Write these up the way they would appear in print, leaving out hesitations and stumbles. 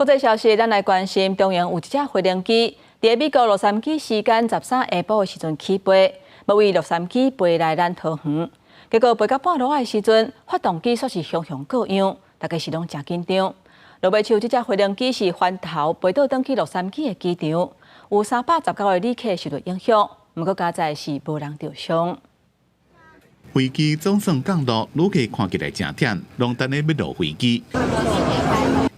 国际消息，咱来关心中央有一架飞行机，伫美国洛杉矶时间13下晡的时阵起飞，要为洛杉矶飞来咱桃园。结果飞到半路的时阵，发动机却是向各样，大家是拢真紧张。落尾树这架飞行机是翻头飞到登去洛杉矶的机场，有319个旅客受到影响，不过加在是无人受伤。 飞机总算降落，旅客看起来真忝，拢等咧要落飞机。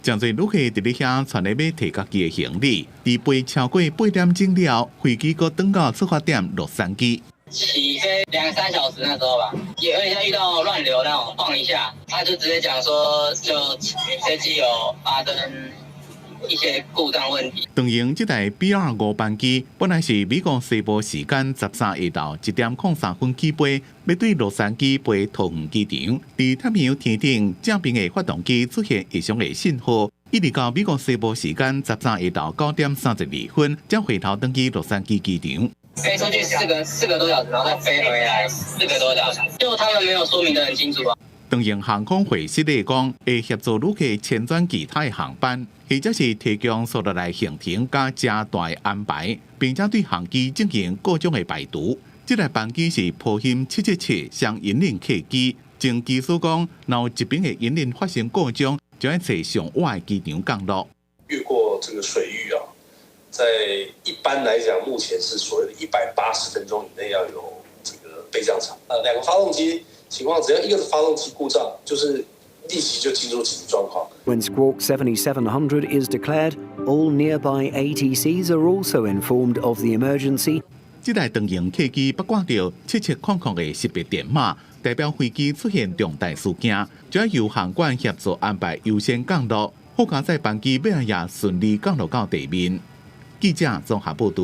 真侪旅客伫咧遐传咧要摕家己的行李，伫飞超过8点钟了，飞机搁转到出发点洛杉矶。起飞2、3小时那时候吧，也有点像遇到乱流那种，晃一下，他就直接讲说，就飞机有发生一些故障问题。长荣这台 BR5班机本来是美国西部时间13下昼1点03分起飞，要对洛杉矶飞桃园机场。伫太平洋天顶正边的发动机出现异常的信号，一直到美国西部时间13下晝9点32分，才回头登机洛杉矶机场。 飞出去四个多小时，然后再飞回来4个多小时，就他们没有说明得很清楚啊。长荣航空会释例讲，会协助旅客迁转其他的航班，或者是提供所在来行程加加大的安排，并且对航机进行各种的排除。这台班机是波音777双引领客机，经技术讲，若有一边的引领发生故障，就要找上外的机场降落。越过这个水域啊。 在一般来讲，目前是所谓的180分钟以内要有这个备降场。2个发动机情况，只要一个发动机故障，就是立即就进入紧急状况。When Squawk 7700 is declared, all nearby ATCs are also informed of the emergency. 这台长荣客机不挂到切切框框的识别电码，代表飞机出现重大事件，就要由航管协助安排优先降落，好加在班机尾也顺利降落到地面。记者综合报道。